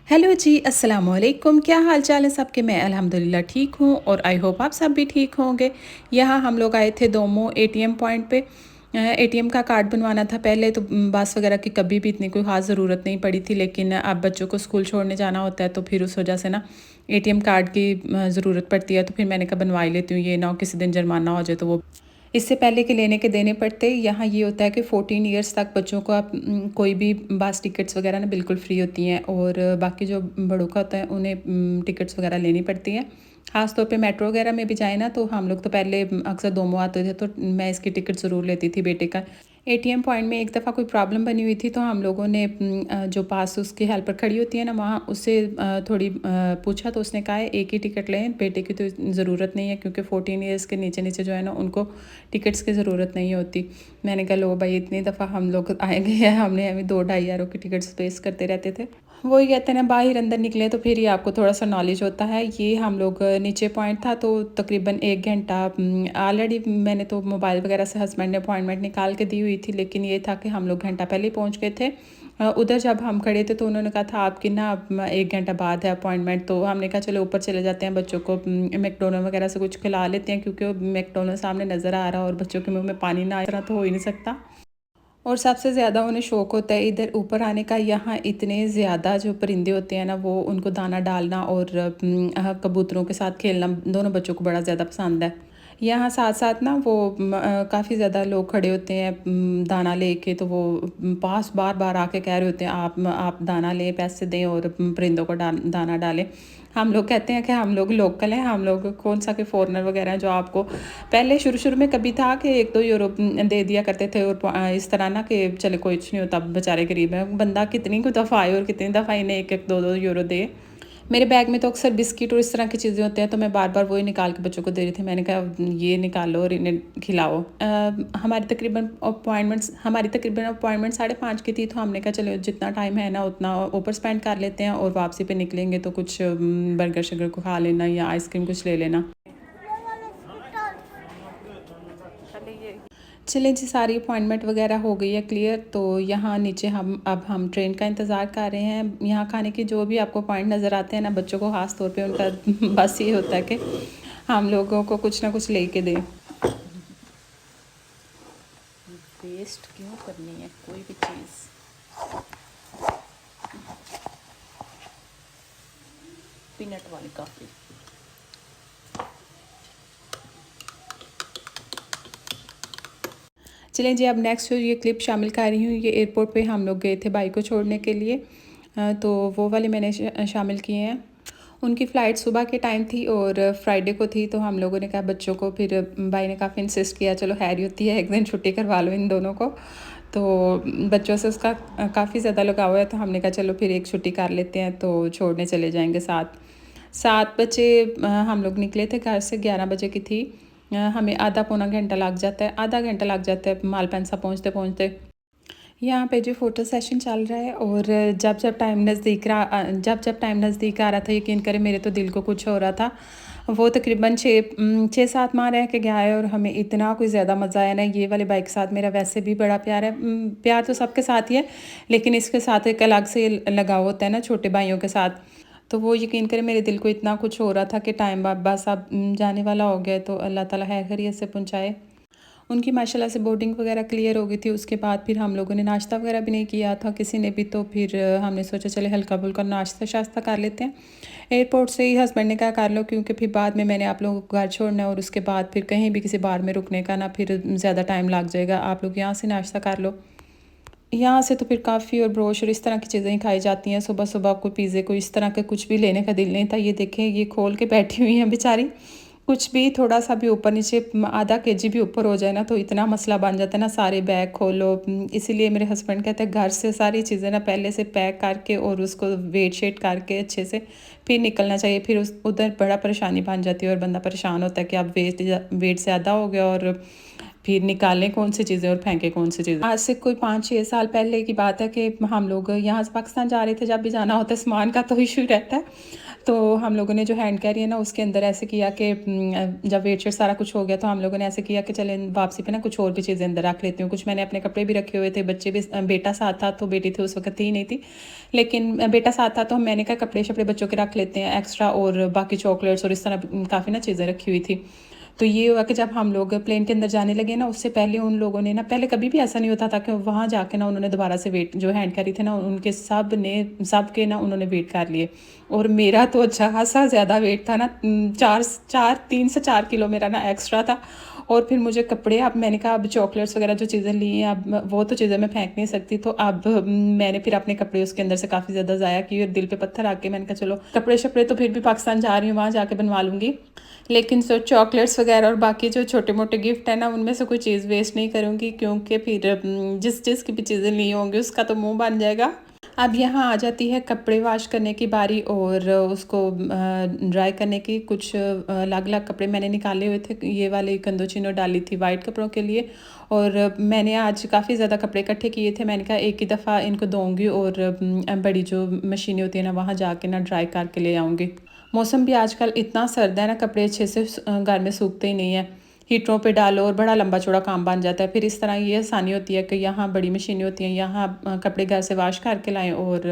Hello जी, अस्सलाम वालेकुम। क्या हाल चाल है सबके? मैं अल्हम्दुलिल्लाह ठीक हूँ और आई होप आप सब भी ठीक होंगे। यहाँ हम लोग आए थे दोमो एटीएम पॉइंट पे। एटीएम का कार्ड बनवाना था पहले तो बस वगैरह की कभी भी इतनी कोई ख़ास ज़रूरत नहीं पड़ी थी, लेकिन अब बच्चों को स्कूल छोड़ने जाना होता है तो फिर उस वजह से ना एटीएम कार्ड की ज़रूरत पड़ती है। तो फिर मैंने कहा बनवा ही लेती हूँ, ये ना हो किसी दिन जुर्माना हो जाए तो वो इससे पहले के लेने के देने पड़ते। यहाँ ये होता है कि 14 ईयर्स तक बच्चों को आप कोई भी बस टिकट्स वगैरह ना बिल्कुल फ्री होती हैं, और बाकी जो बड़ों का होता है उन्हें टिकट्स वगैरह लेनी पड़ती हैं। ख़ास तौर पे मेट्रो वगैरह में भी जाए ना, तो हम लोग तो पहले अक्सर दोमो आते थे तो मैं इसकी टिकट ज़रूर लेती थी बेटे का। एटीएम पॉइंट में एक दफ़ा कोई प्रॉब्लम बनी हुई थी तो हम लोगों ने जो पास उसकी हेल्पर खड़ी होती है ना वहाँ उससे थोड़ी पूछा तो उसने कहा है एक ही टिकट लें, बेटे की तो ज़रूरत नहीं है क्योंकि 14 ईयर्स के नीचे नीचे जो है ना उनको टिकट्स की ज़रूरत नहीं होती। मैंने कहा लो भाई, इतनी दफ़ा हम लोग आए गए हैं, हमने अभी 2-2.5 हज़ार की टिकट्स पेस करते रहते थे। वही कहते हैं ना, बाहर अंदर निकले तो फिर ही आपको थोड़ा सा नॉलेज होता है। ये हम लोग नीचे पॉइंट था तो तकरीबन 1 घंटा ऑलरेडी मैंने तो मोबाइल वगैरह से हस्बैंड ने अपॉइंटमेंट निकाल के दी हुई थी, लेकिन ये था कि हम लोग घंटा पहले ही पहुँच गए थे। उधर जब हम खड़े थे तो उन्होंने कहा था आपकी ना 1 घंटा बाद है अपॉइंटमेंट। तो हमने कहा चलो ऊपर चले जाते हैं, बच्चों को मैकडोनल्ड वगैरह से कुछ खिला लेते हैं क्योंकि मैकडोनल्ड सामने नज़र आ रहा और बच्चों के मुंह में पानी ना, इस तरह तो हो ही नहीं सकता। और सबसे ज़्यादा उन्हें शौक़ होता है इधर ऊपर आने का। यहाँ इतने ज़्यादा जो परिंदे होते हैं ना, वो उनको दाना डालना और कबूतरों के साथ खेलना दोनों बच्चों को बड़ा ज़्यादा पसंद है। यहाँ साथ साथ ना वो काफ़ी ज़्यादा लोग खड़े होते हैं दाना लेके, तो वो पास बार बार आके कह रहे होते हैं आप दाना लें, पैसे दें और परिंदों को दाना डालें। हम लोग कहते हैं कि हम लोग लोकल हैं, हम लोग कौन सा के फॉरेनर वगैरह हैं जो आपको पहले शुरू में कभी था कि 1-2 यूरो दे दिया करते थे और इस तरह ना कि चले कोई कुछ नहीं होता, बेचारे गरीब हैं। बंदा कितनी को दफ़ा आए और कितनी दफ़ा इन्हें 1-1 2-2 यूरो दे। मेरे बैग में तो अक्सर बिस्किट और इस तरह की चीज़ें होती हैं तो मैं बार बार वही निकाल के बच्चों को दे रही थी। मैंने कहा ये निकालो और इन्हें खिलाओ। हमारी तकरीबन अपॉइंटमेंट 5:30 की थी, तो हमने कहा चलो जितना टाइम है ना उतना ऊपर स्पेंड कर लेते हैं और वापसी पे निकलेंगे तो कुछ बर्गर शर्गर को खा लेना या आइसक्रीम कुछ ले लेना। चलें जी, सारी अपॉइंटमेंट वगैरह हो गई है क्लियर। तो यहाँ नीचे हम ट्रेन का इंतज़ार कर रहे हैं। यहाँ खाने की जो भी आपको पॉइंट नज़र आते हैं ना, बच्चों को ख़ास तौर पे उनका बस ये होता है कि हम लोगों को कुछ ना कुछ लेके दें। वेस्ट क्यों करनी है कोई भी चीज़। पीनट वाली कॉफ़ी। चलें जी, अब नेक्स्ट जो ये क्लिप शामिल कर रही हूँ, ये एयरपोर्ट पे हम लोग गए थे भाई को छोड़ने के लिए। तो वो वाले मैंने शामिल किए हैं। उनकी फ़्लाइट सुबह के टाइम थी और फ्राइडे को थी, तो हम लोगों ने कहा बच्चों को, फिर भाई ने काफ़ी इंसिस्ट किया चलो हैरी होती है एक दिन छुट्टी करवा लो इन दोनों को। तो बच्चों से उसका काफ़ी ज़्यादा लगाव है, तो हमने कहा चलो फिर एक छुट्टी कर लेते हैं, तो छोड़ने चले जाएंगे 7 बजे। हम लोग निकले थे घर से, 11 बजे की थी। हमें आधा पौना घंटा लग जाता है, आधा घंटा लग जाता है मालपेंसा पहुँचते पहुँचते। यहाँ पे जो फ़ोटो सेशन चल रहा है और जब जब टाइम नज़दीक आ रहा था, यकीन करें मेरे तो दिल को कुछ हो रहा था। वो तकरीबन 6-7 माह रह के गया है और हमें इतना कोई ज़्यादा मज़ा आया ना। ये वाले बाइक के साथ मेरा वैसे भी बड़ा प्यार है। प्यार तो सबके साथ ही है, लेकिन इसके साथ एक अलग से लगाव होता है ना छोटे भाइयों के साथ। तो वो यकीन करें मेरे दिल को इतना कुछ हो रहा था कि टाइम बस अब जाने वाला हो गया, तो अल्लाह ताला खैर खैरियत से पहुँचाए। उनकी माशाल्लाह से बोर्डिंग वगैरह क्लियर हो गई थी। उसके बाद फिर हम लोगों ने नाश्ता वगैरह भी नहीं किया था किसी ने भी, तो फिर हमने सोचा चले हल्का फुल्का नाश्ता शास्ता कर लेते हैं। एयरपोर्ट से ही हस्बैंड ने कहा कर लो, क्योंकि फिर बाद में मैंने आप लोगों को घर छोड़ना है और उसके बाद फिर कहीं भी किसी बार में रुकने का ना, फिर ज़्यादा टाइम लग जाएगा। आप लोग यहाँ से नाश्ता कर लो। यहाँ से तो फिर काफ़ी और ब्रोश और इस तरह की चीज़ें ही खाई जाती हैं। सुबह सुबह कोई पिज़्ज़े कोई इस तरह के कुछ भी लेने का दिल नहीं था। ये देखें, ये खोल के बैठी हुई हैं बेचारी। कुछ भी थोड़ा सा भी ऊपर नीचे आधा केजी भी ऊपर हो जाए ना, तो इतना मसला बन जाता है ना, सारे बैग खोलो। इसीलिए मेरे हस्बैंड कहते हैं घर से सारी चीज़ें ना पहले से पैक करके और उसको वेट शेट करके अच्छे से फिर निकलना चाहिए। फिर उधर बड़ा परेशानी बन जाती है और बंदा परेशान होता है कि अब वेट ज़्यादा हो गया और फिर निकालें कौन सी चीज़ें और फेंकें कौन सी चीज़ें। आज से कोई 5-6 साल पहले की बात है कि हम लोग यहाँ से पाकिस्तान जा रहे थे, जब भी जाना होता है सामान का तो इशू रहता है। तो हम लोगों ने जो हैंड कैरी है ना उसके अंदर ऐसे किया कि जब वेट शेट सारा कुछ हो गया तो हम लोगों ने ऐसे किया कि चलें वापसी पे ना कुछ और भी चीज़ें अंदर रख लेती हूँ। कुछ मैंने अपने कपड़े भी रखे हुए थे, बच्चे भी, बेटा साथ था तो बेटी थी उस वक्त थी नहीं थी, लेकिन बेटा साथ था तो मैंने कहा कपड़े शपड़े बच्चों के रख लेते हैं एक्स्ट्रा, और बाकी चॉकलेट्स और इस तरह काफ़ी ना चीज़ें रखी हुई थी। तो ये हुआ कि जब हम लोग प्लेन के अंदर जाने लगे ना, उससे पहले उन लोगों ने ना, पहले कभी भी ऐसा नहीं होता था कि वहाँ जाके ना उन्होंने दोबारा से वेट, जो हैंड कैरी थे ना उनके सब के ना उन्होंने वेट कर लिए। और मेरा तो अच्छा खासा ज़्यादा वेट था ना, 3 से 4 किलो मेरा ना एक्स्ट्रा था। और फिर मुझे कपड़े, अब मैंने कहा अब चॉकलेट्स वगैरह जो चीज़ें ली हैं अब वो तो चीज़ें मैं फेंक नहीं सकती, तो अब मैंने फिर अपने कपड़े उसके अंदर से काफ़ी ज़्यादा ज़ाया किए और दिल पे पत्थर आके मैंने कहा चलो कपड़े शपड़े तो फिर भी पाकिस्तान जा रही हूँ वहाँ जाके बनवा लूँगी, लेकिन जो चॉकलेट्स वगैरह और बाकी जो छोटे मोटे गिफ्ट है ना उनमें से कोई चीज़ वेस्ट नहीं करूँगी, क्योंकि फिर जिस जिस की भी चीज़ें ली होंगी उसका तो मुँह बन जाएगा। अब यहाँ आ जाती है कपड़े वॉश करने की बारी और उसको ड्राई करने की। कुछ अलग अलग कपड़े मैंने निकाले हुए थे, ये वाली कंदोचिनो डाली थी वाइट कपड़ों के लिए, और मैंने आज काफ़ी ज़्यादा कपड़े इकट्ठे किए थे। मैंने कहा एक ही दफ़ा इनको धोऊंगी और बड़ी जो मशीनें होती है ना वहाँ जाके ना ड्राई करके ले आऊँगी। मौसम भी आजकल इतना सर्द है ना, कपड़े अच्छे से घर में सूखते ही नहीं है, हीटरों पे डालो और बड़ा लंबा चौड़ा काम बन जाता है। फिर इस तरह ये आसानी होती है कि यहाँ बड़ी मशीनें होती हैं, यहाँ कपड़े घर से वॉश करके लाएं और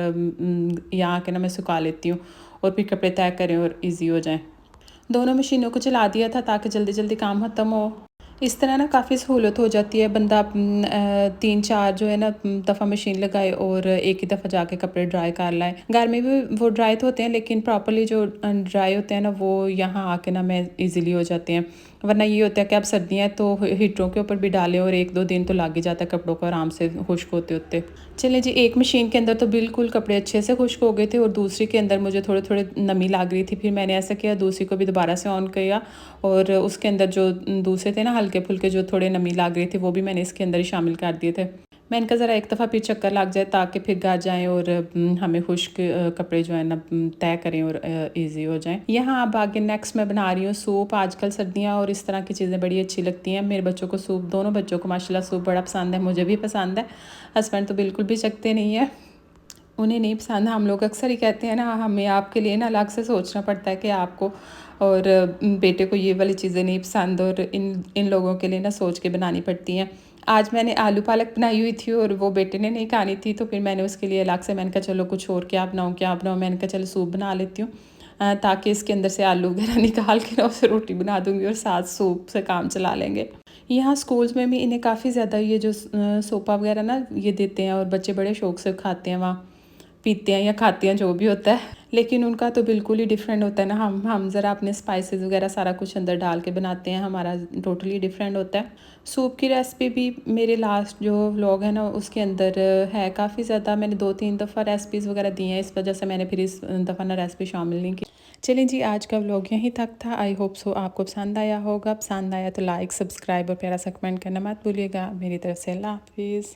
यहाँ आके ना मैं सुखा लेती हूँ और फिर कपड़े तय करें और इजी हो जाएं। दोनों मशीनों को चला दिया था ताकि जल्दी जल्दी काम ख़त्म हो। इस तरह ना काफ़ी सहूलत हो जाती है, बंदा 3-4 जो है ना दफ़ा मशीन लगाए और एक ही दफ़ा जाके कपड़े ड्राई कर लाए। घर में भी वो ड्राई तो होते हैं लेकिन प्रॉपर्ली जो ड्राई होते हैं ना वो यहाँ आके ना मैं ईज़िली हो जाते हैं। वरना ये होता है कि अब सर्दियाँ हैं तो हीटरों के ऊपर भी डालें और 1-2 दिन तो लग ही जाता है कपड़ों को आराम से खुश्क होते होते। चलें जी, एक मशीन के अंदर तो बिल्कुल कपड़े अच्छे से खुश्क हो गए थे और दूसरी के अंदर मुझे थोड़े थोड़े नमी लग रही थी। फिर मैंने ऐसा किया, दूसरी को भी दोबारा से ऑन किया और उसके अंदर जो दूसरे थे ना हल्के फुल्के जो थोड़े नमी लग रही थी वो भी मैंने इसके अंदर ही शामिल कर दिए थे। मैंने कहा ज़रा एक दफ़ा फिर चक्कर लग जाए ताकि फिर घर जाएँ और हमें खुश्क कपड़े जो है ना तय करें और ईज़ी हो जाएँ। यहाँ अब आगे नेक्स्ट मैं बना रही हूँ सूप। आजकल सर्दियाँ और इस तरह की चीज़ें बड़ी अच्छी लगती हैं। मेरे बच्चों को सूप, दोनों बच्चों को माशाल्लाह सूप बड़ा पसंद है, मुझे भी पसंद है। हस्बैंड तो बिल्कुल भी चखते नहीं है, उन्हें नहीं पसंद। हम लोग अक्सर ही कहते हैं ना हमें आपके लिए ना अलग से सोचना पड़ता है कि आपको और बेटे को ये वाली चीज़ें नहीं पसंद, और इन लोगों के लिए ना सोच के बनानी पड़ती हैं। आज मैंने आलू पालक बनाई हुई थी और वो बेटे ने नहीं खानी थी, तो फिर मैंने उसके लिए अलग से मैंने कहा चलो कुछ और क्या बनाऊँ। मैंने कहा चलो सूप बना लेती हूँ, ताकि इसके अंदर से आलू वगैरह निकाल के ना उससे रोटी बना दूँगी और साथ सूप से काम चला लेंगे। यहाँ स्कूल्स में भी इन्हें काफ़ी ज़्यादा ये जो सोपा वगैरह ना ये देते हैं और बच्चे बड़े शौक से खाते हैं, वहाँ पीते हैं या खाते हैं जो भी होता है। लेकिन उनका तो बिल्कुल ही डिफरेंट होता है ना, हम ज़रा अपने स्पाइसेस वगैरह सारा कुछ अंदर डाल के बनाते हैं, हमारा टोटली डिफरेंट होता है। सूप की रेसिपी भी मेरे लास्ट जो व्लॉग है ना उसके अंदर है काफ़ी ज़्यादा, मैंने 2-3 दफ़ा रेसिपीज़ वगैरह दी हैं, इस वजह से मैंने फिर इस दफ़ा ना रेसिपी शामिल नहीं की। चलें जी, आज का व्लॉग यहीं तक था। आई होप सो आपको पसंद आया होगा। पसंद आया तो लाइक, सब्सक्राइब और प्यारा सा कमेंट करना मत भूलिएगा। मेरी तरफ से अल्लाह हाफिज़।